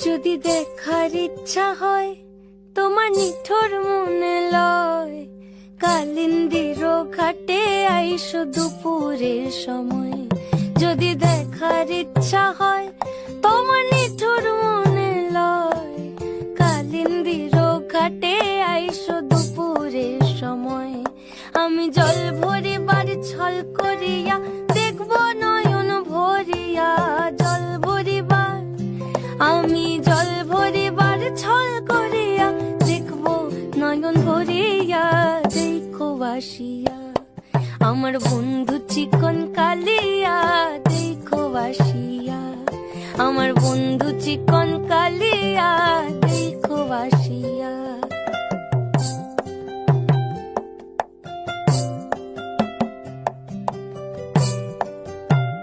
যদি দেখার ইচ্ছা হয় তোমার নিঠোর মনে লয়, কালিন্দির ঘাটে আইসো দুপুরের সময়। যদি দেখার ইচ্ছা হয় তোমার নিঠোর মনে লয়, কালিন্দির ঘাটে আইসো দুপুরের সময়। আমি জল ভরিবার ছল করিয়া দেখব নয়ন ভরিয়া, জল ভরিবার আমি জল ভরিবার ছল করিয়া দেখব নয়ন ভরিয়া। দেখো বাসিয়া আমার বন্ধু চিকন কালিয়া, দেখো বাসিয়া আমার বন্ধু চিকন কালিয়া।